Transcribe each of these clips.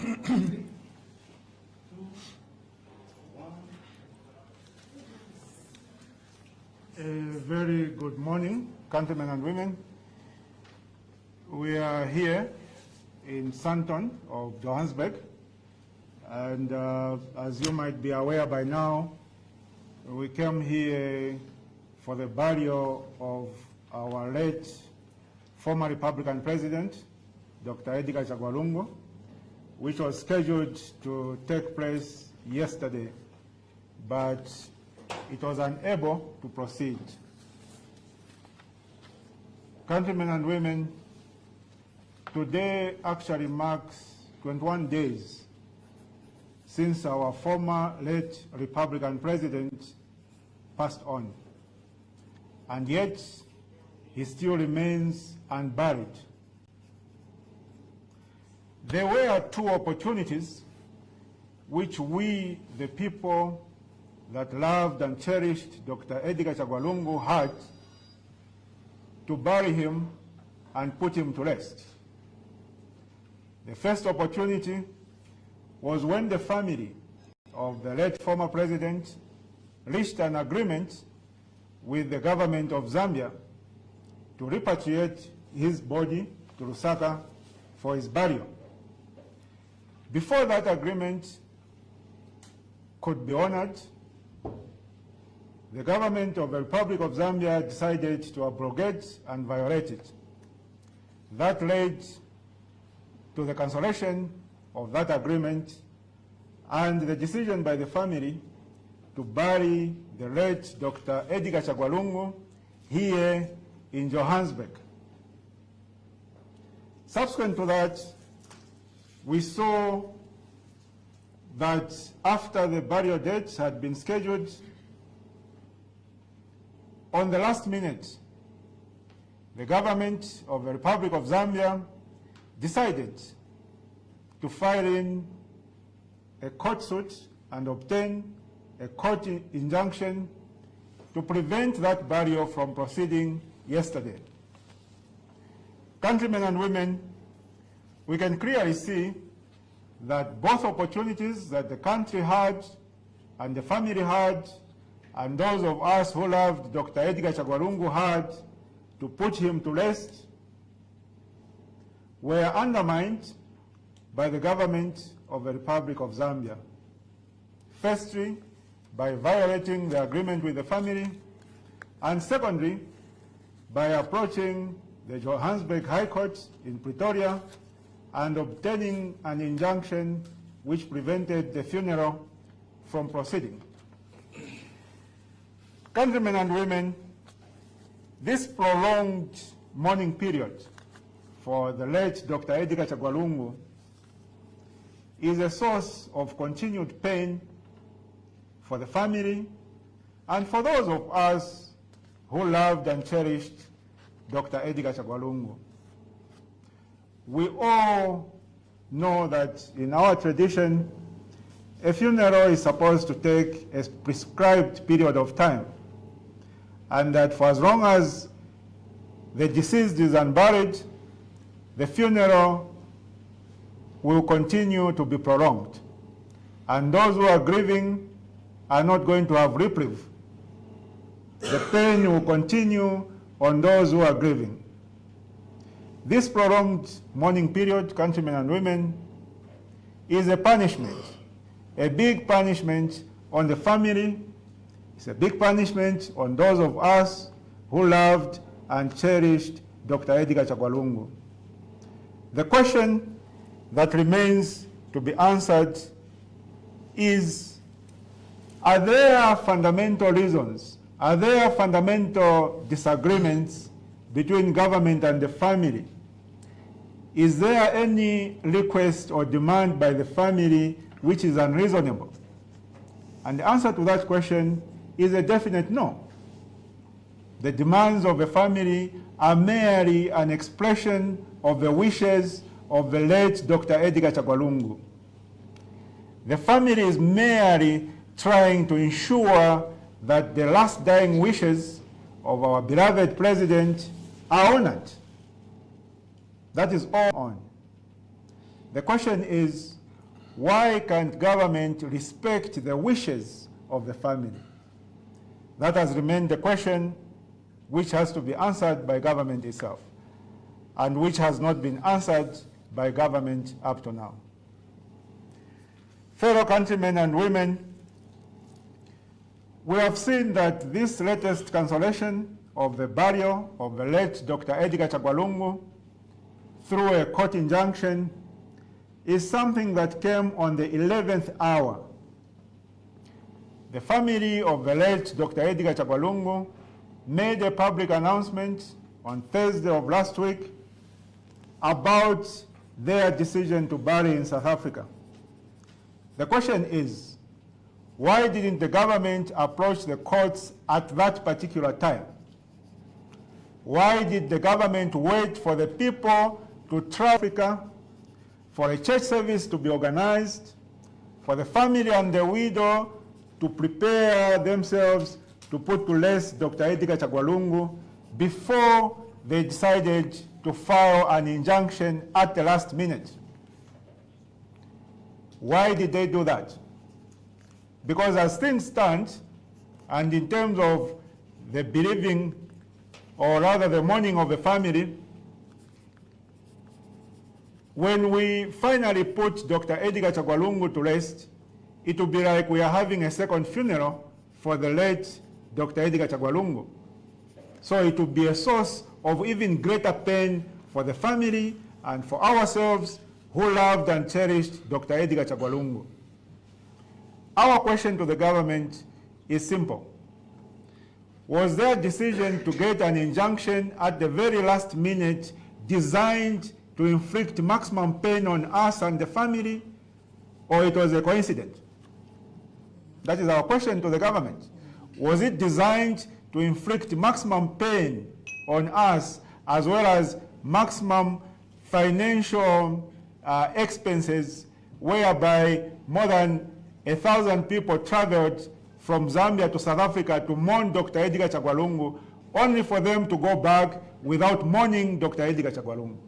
A very good morning, countrymen and women. We are here in Sandton of Johannesburg, and as you might be aware by now, we came here for the burial of our late former Republican President, Dr. Edgar Chagwa Lungu, which was scheduled to take place yesterday, but it was unable to proceed. Countrymen and women, today actually marks 21 days since our former late Republican President passed on, and yet he still remains unburied. There were two opportunities which we, the people that loved and cherished Dr. Edgar Chagwa Lungu, had to bury him and put him to rest. The first opportunity was when the family of the late former president reached an agreement with the government of Zambia to repatriate his body to Lusaka for his burial. Before that agreement could be honored, the government of the Republic of Zambia decided to abrogate and violate it. That led to the cancellation of that agreement and the decision by the family to bury the late Dr. Edgar Chagwa Lungu here in Johannesburg. Subsequent to that, we saw that after the burial dates had been scheduled, on the last minute, the government of the Republic of Zambia decided to file in a court suit and obtain a court injunction to prevent that burial from proceeding yesterday. Countrymen and women, we can clearly see that both opportunities that the country had and the family had, and those of us who loved Dr. Edgar Chagwa Lungu had to put him to rest, were undermined by the government of the Republic of Zambia. Firstly, by violating the agreement with the family, and secondly, by approaching the Johannesburg High Court in Pretoria and obtaining an injunction which prevented the funeral from proceeding. Countrymen and women, this prolonged mourning period for the late Dr. Edgar Chagwa Lungu is a source of continued pain for the family and for those of us who loved and cherished Dr. Edgar Chagwa Lungu. We all know that in our tradition, a funeral is supposed to take a prescribed period of time, and that for as long as the deceased is unburied, the funeral will continue to be prolonged, and those who are grieving are not going to have reprieve. The pain will continue on those who are grieving. This prolonged mourning period, countrymen and women, is a punishment, a big punishment on the family. It's a big punishment on those of us who loved and cherished Dr. Edgar Chagwa Lungu. The question that remains to be answered is, are there fundamental reasons, are there fundamental disagreements between government and the family? Is there any request or demand by the family which is unreasonable? And the answer to that question is a definite no. The demands of the family are merely an expression of the wishes of the late Dr. Edgar Chagwa Lungu. The family is merely trying to ensure that the last dying wishes of our beloved president are honored. That is all on. The question is, why can't government respect the wishes of the family? That has remained the question which has to be answered by government itself, and which has not been answered by government up to now. Fellow countrymen and women, we have seen that this latest cancellation of the burial of the late Dr. Edgar Chagwalungu through a court injunction is something that came on the 11th hour. The family of the late Dr. Edgar Chagwalungu made a public announcement on Thursday of last week about their decision to bury in South Africa. The question is, why didn't the government approach the courts at that particular time? Why did the government wait for the people to travel to Africa, for a church service to be organized, for the family and the widow to prepare themselves to put to rest Dr. Edgar Chagwalungu before they decided to file an injunction at the last minute? Why did they do that? Because as things stand, and in terms of the bereaving, or rather the mourning of the family, when we finally put Dr. Edgar Chagwalungu to rest, it will be like we are having a second funeral for the late Dr. Edgar Chagwalungu. So it will be a source of even greater pain for the family and for ourselves who loved and cherished Dr. Edgar Chagwalungu. Our question to the government is simple. Was their decision to get an injunction at the very last minute designed to inflict maximum pain on us and the family, or it was a coincidence? That is our question to the government. Was it designed to inflict maximum pain on us as well as maximum financial expenses, whereby more than 1,000 people traveled from Zambia to South Africa to mourn Dr. Edgar Chagwalungu, only for them to go back without mourning Dr. Edgar Chagwalungu?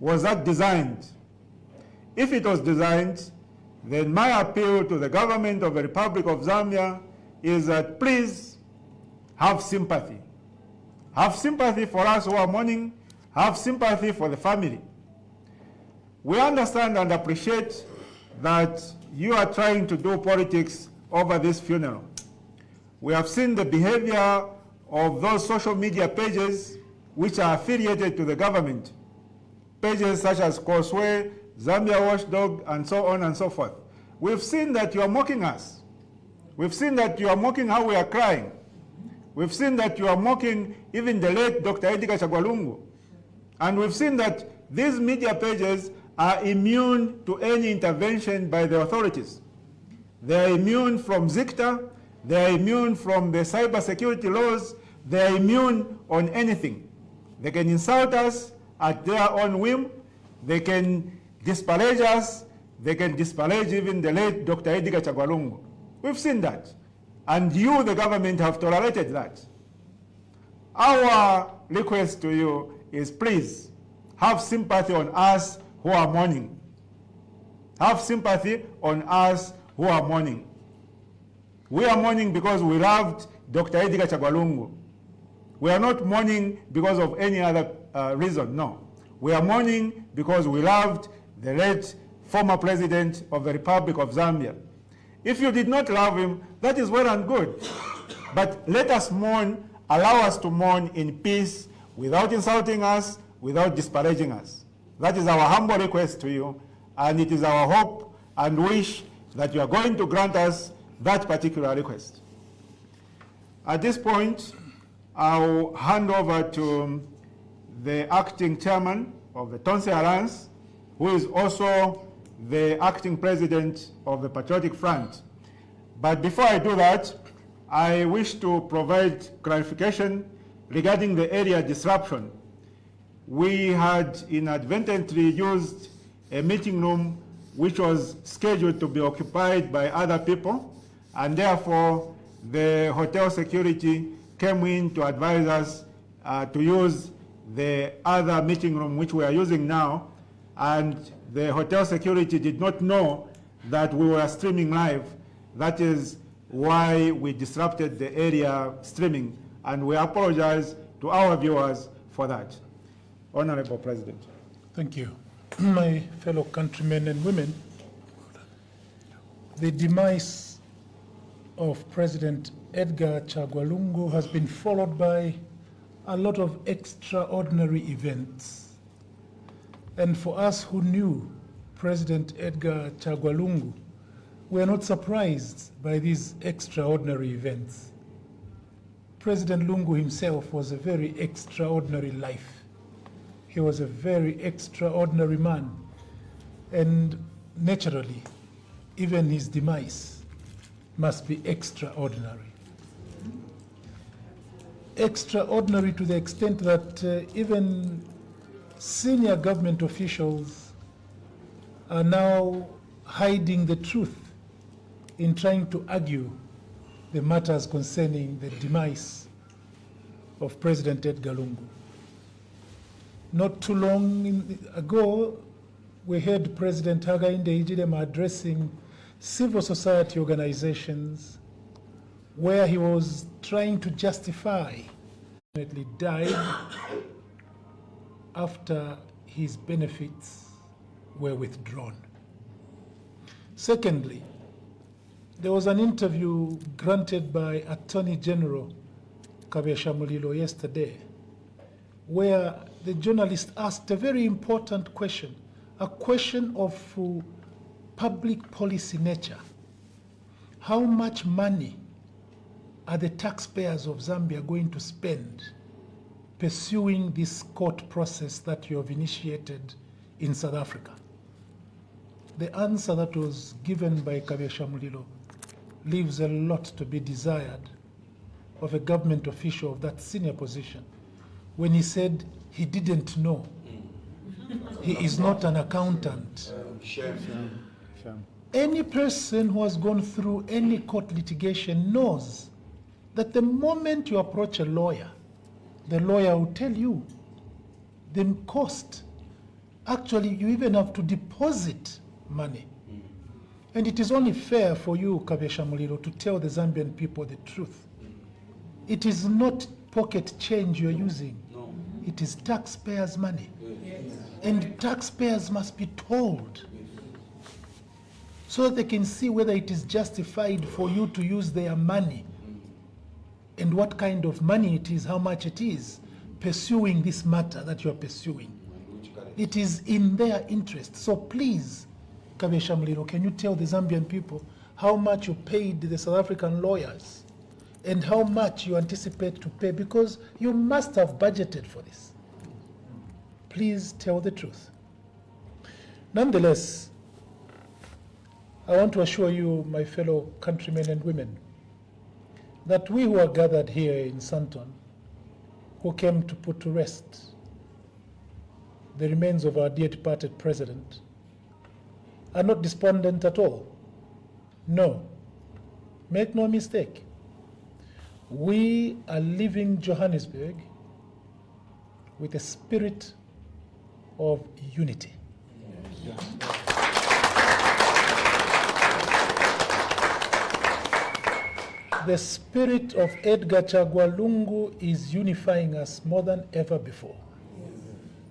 Was that designed? If it was designed, then my appeal to the government of the Republic of Zambia is that please have sympathy. Have sympathy for us who are mourning. Have sympathy for the family. We understand and appreciate that you are trying to do politics over this funeral. We have seen the behavior of those social media pages which are affiliated to the government. Pages such as Causeway, Zambia Watchdog, and so on and so forth. We've seen that you are mocking us. We've seen that you are mocking how we are crying. We've seen that you are mocking even the late Dr. Edgar Chagwalungu. And we've seen that these media pages are immune to any intervention by the authorities. They are immune from ZICTA, they are immune from the cybersecurity laws, they are immune on anything. They can insult us at their own whim, they can disparage us, they can disparage even the late Dr. Edgar Chagwalungu. We've seen that. And you, the government, have tolerated that. Our request to you is please have sympathy on us who are mourning. Have sympathy on us who are mourning. We are mourning because we loved Dr. Edgar Chagwalungu. We are not mourning because of any other reason, no. We are mourning because we loved the late former president of the Republic of Zambia. If you did not love him, that is well and good. But let us mourn, allow us to mourn in peace, without insulting us, without disparaging us. That is our humble request to you, and it is our hope and wish that you are going to grant us that particular request. At this point, I'll hand over to the acting chairman of the Tonse Alliance, who is also the acting president of the Patriotic Front. But before I do that, I wish to provide clarification regarding the area disruption. We had inadvertently used a meeting room which was scheduled to be occupied by other people, and therefore the hotel security came in to advise us to use the other meeting room which we are using now, and the hotel security did not know that we were streaming live. That is why we disrupted the area streaming, and we apologize to our viewers for that. Honorable President. Thank you. My fellow countrymen and women, the demise of President Edgar Chagwa Lungu has been followed by a lot of extraordinary events. And for us who knew President Edgar Chagwa Lungu, we are not surprised by these extraordinary events. President Lungu himself was a very extraordinary life. He was a very extraordinary man. And naturally, even his demise must be extraordinary. Extraordinary to the extent that even senior government officials are now hiding the truth in trying to argue the matters concerning the demise of President Edgar Lungu. Not too long ago, we heard President Hakainde Hichilema addressing civil society organizations where he was trying to justify he died after his benefits were withdrawn. Secondly, there was an interview granted by Attorney General Kabesha Mulilo yesterday where the journalist asked a very important question, a question of public policy nature. How much money are the taxpayers of Zambia going to spend pursuing this court process that you have initiated in South Africa? The answer that was given by Kabesha Mulilo leaves a lot to be desired of a government official of that senior position when he said he didn't know. He is not an accountant. Any person who has gone through any court litigation knows that the moment you approach a lawyer, the lawyer will tell you the cost. Actually, you even have to deposit money. And it is only fair for you, Kabesha Mulilo, to tell the Zambian people the truth. It is not pocket change you're using. No. It is taxpayers' money. Yes. And taxpayers must be told so that they can see whether it is justified for you to use their money and what kind of money it is, how much it is, pursuing this matter that you are pursuing. It is in their interest. So please, Kabesha Mulilo, can you tell the Zambian people how much you paid the South African lawyers and how much you anticipate to pay, because you must have budgeted for this. Please tell the truth. Nonetheless, I want to assure you, my fellow countrymen and women, that we who are gathered here in Sandton, who came to put to rest the remains of our dear departed president, are not despondent at all. No, make no mistake. We are leaving Johannesburg with a spirit of unity. Yes. The spirit of Edgar Chagwa Lungu is unifying us more than ever before.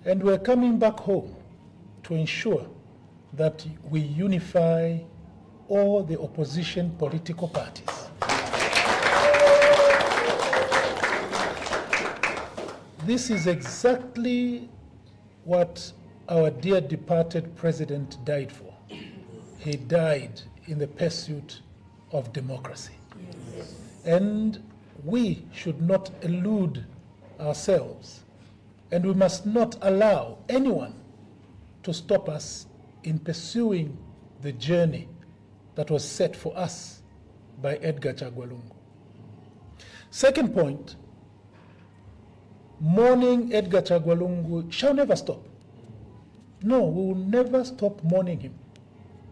And we're coming back home to ensure that we unify all the opposition political parties. This is exactly what our dear departed president died for. He died in the pursuit of democracy. Yes. And we should not elude ourselves, and we must not allow anyone to stop us in pursuing the journey that was set for us by Edgar Chagwa Lungu. Second point, mourning Edgar Chagwa Lungu shall never stop. No, we will never stop mourning him.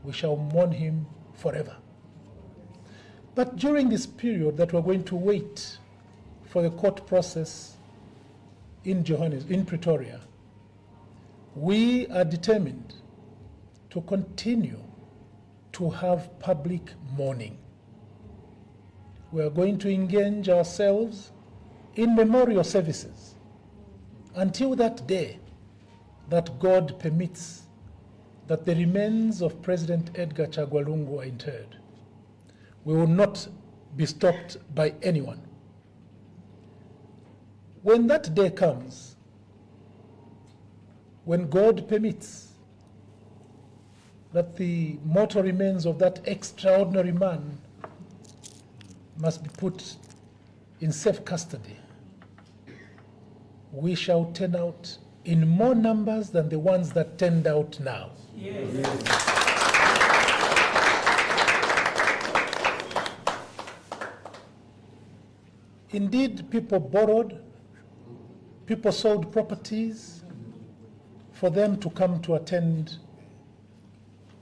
We shall mourn him forever. But during this period that we're going to wait for the court process in Pretoria, we are determined to continue to have public mourning. We are going to engage ourselves in memorial services until that day that God permits that the remains of President Edgar Chagwa Lungu are interred. We will not be stopped by anyone. When that day comes, when God permits that the mortal remains of that extraordinary man must be put in safe custody, we shall turn out in more numbers than the ones that turned out now. Yes. Indeed, people borrowed, people sold properties for them to come to attend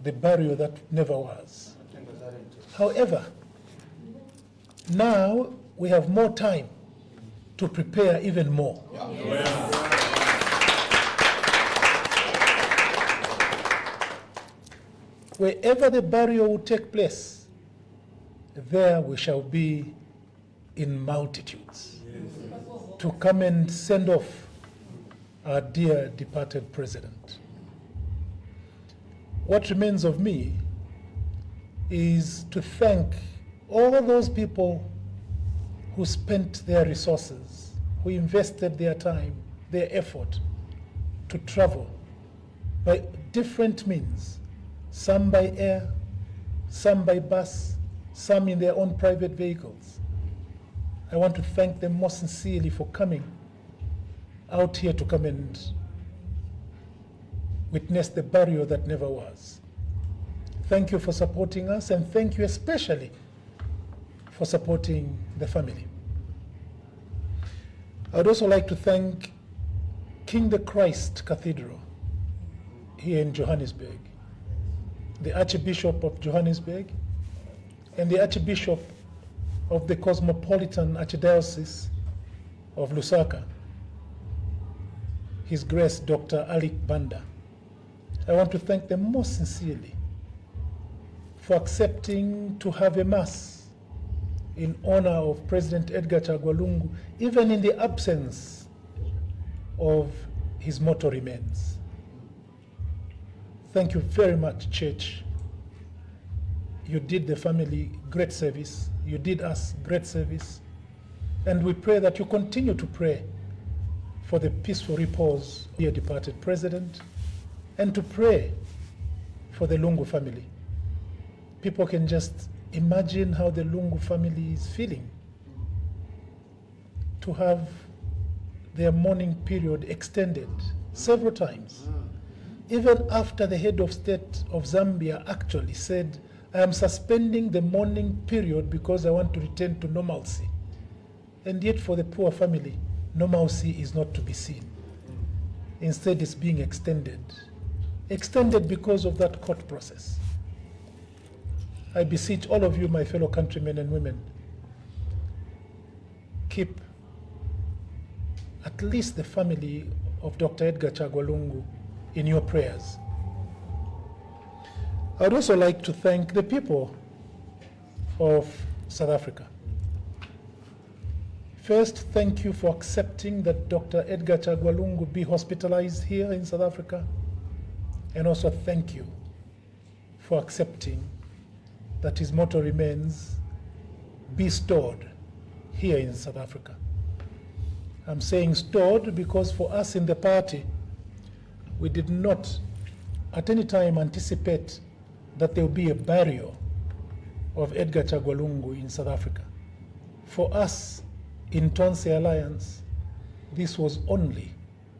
the burial that never was. However, now we have more time to prepare even more. Yes. Wherever the burial will take place, there we shall be in multitudes to come and send off our dear departed president. What remains of me is to thank all those people who spent their resources, who invested their time, their effort to travel by different means, some by air, some by bus, some in their own private vehicles. I want to thank them most sincerely for coming out here to come and witness the burial that never was. Thank you for supporting us, and thank you especially for supporting the family. I'd also like to thank King the Christ Cathedral here in Johannesburg, the Archbishop of Johannesburg, and the Archbishop of the Cosmopolitan Archdiocese of Lusaka, His Grace Dr. Alik Banda. I want to thank them most sincerely for accepting to have a mass in honor of President Edgar Chagwa Lungu, even in the absence of his mortal remains. Thank you very much, Church. You did the family great service. You did us great service. And we pray that you continue to pray for the peaceful repose of your departed president, and to pray for the Lungu family. People can just imagine how the Lungu family is feeling to have their mourning period extended several times. Even after the head of state of Zambia actually said, I am suspending the mourning period because I want to return to normalcy. And yet for the poor family, normalcy is not to be seen. Instead, it's being extended. Extended because of that court process. I beseech all of you, my fellow countrymen and women, keep at least the family of Dr. Edgar Chagwa Lungu in your prayers. I would also like to thank the people of South Africa. First, thank you for accepting that Dr. Edgar Chagwa Lungu be hospitalized here in South Africa. And also thank you for accepting that his mortal remains be stored here in South Africa. I'm saying stored because for us in the party, we did not at any time anticipate that there will be a burial of Edgar Chagwa Lungu in South Africa. For us in Tonse Alliance, this was only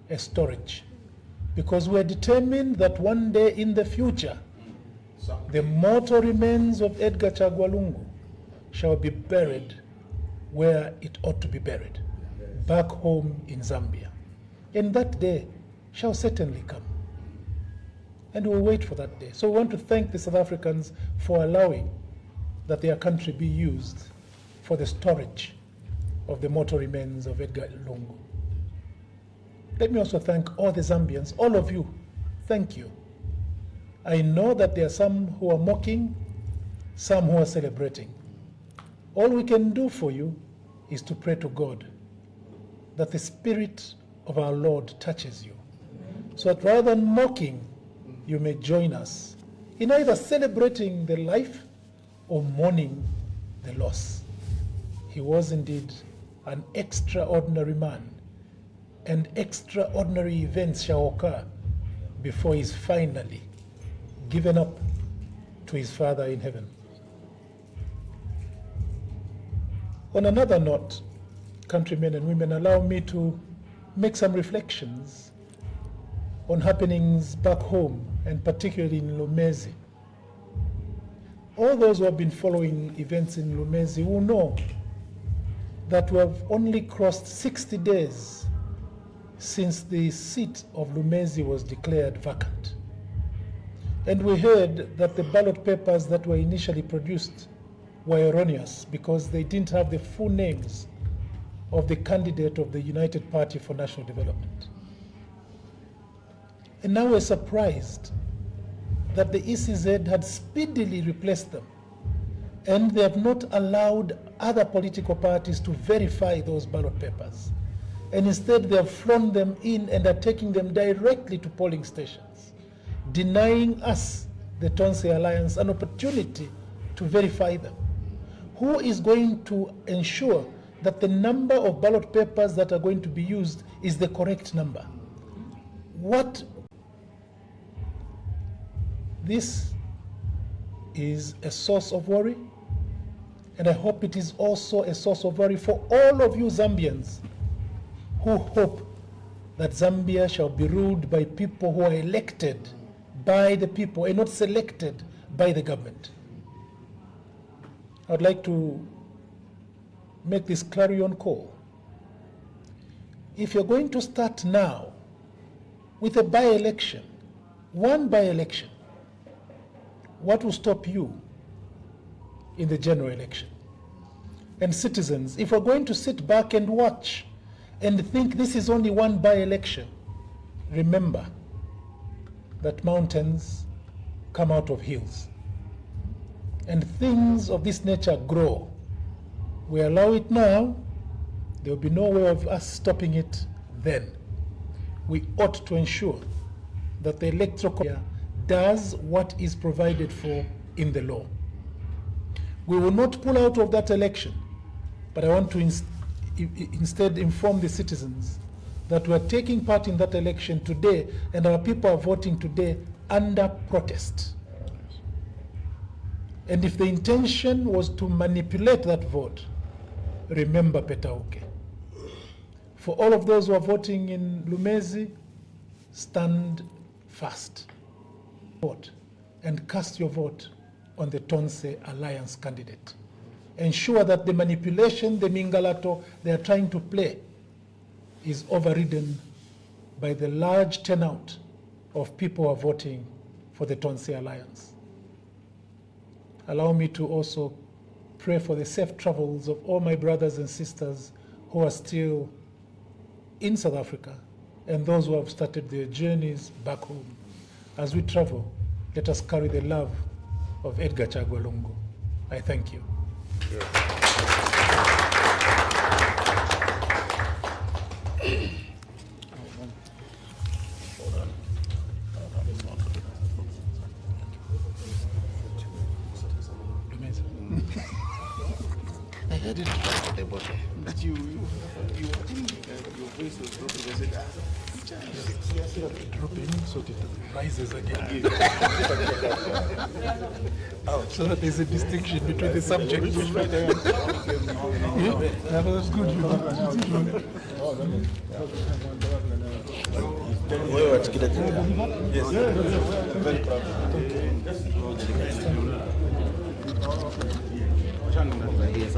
a storage, because we're determined that one day in the future, the mortal remains of Edgar Chagwa Lungu shall be buried where it ought to be buried, back home in Zambia. And that day shall certainly come. And we'll wait for that day. So we want to thank the South Africans for allowing that their country be used for the storage of the mortal remains of Edgar Lungu. Let me also thank all the Zambians, all of you. Thank you. I know that there are some who are mocking some who are celebrating. All we can do for you is to pray to God that the Spirit of our Lord touches you, so that rather than mocking, you may join us in either celebrating the life or mourning the loss. He was indeed an extraordinary man, and extraordinary events shall occur before he is finally given up to his Father in heaven. On another note, countrymen and women, allow me to make some reflections on happenings back home, and particularly in Lumezi. All those who have been following events in Lumezi will know that we have only crossed 60 days since the seat of Lumezi was declared vacant. And we heard that the ballot papers that were initially produced were erroneous because they didn't have the full names of the candidate of the United Party for National Development. And now we're surprised that the ECZ had speedily replaced them, and they have not allowed other political parties to verify those ballot papers. And instead they have flown them in and are taking them directly to polling stations, denying us, the Tonse Alliance, an opportunity to verify them. Who is going to ensure that the number of ballot papers that are going to be used is the correct number? This is a source of worry, and I hope it is also a source of worry for all of you Zambians who hope that Zambia shall be ruled by people who are elected by the people and not selected by the government. I would like to make this clarion call. If you're going to start now with a by-election, one by-election, what will stop you in the general election? And citizens, if we're going to sit back and watch and think this is only one by-election, remember that mountains come out of hills, and things of this nature grow. We allow it now, there will be no way of us stopping it then. We ought to ensure that the electoral commission does what is provided for in the law. We will not pull out of that election, but I want to instead inform the citizens that we are taking part in that election today, and our people are voting today under protest. And if the intention was to manipulate that vote, remember Petauke. For all of those who are voting in Lumezi, stand fast. Vote and cast your vote on the Tonse Alliance candidate. Ensure that the manipulation, the mingalato they are trying to play is overridden by the large turnout of people who are voting for the Tonse Alliance. Allow me to also pray for the safe travels of all my brothers and sisters who are still in South Africa and those who have started their journeys back home. As we travel, let us carry the love of Edgar Chagwa Lungu. I thank you. I heard it at the bottom that your voice was dropping. I said, Dropping so that it rises again. So that there's a distinction between the subjects. That was good. Yes. Very proud. Yes.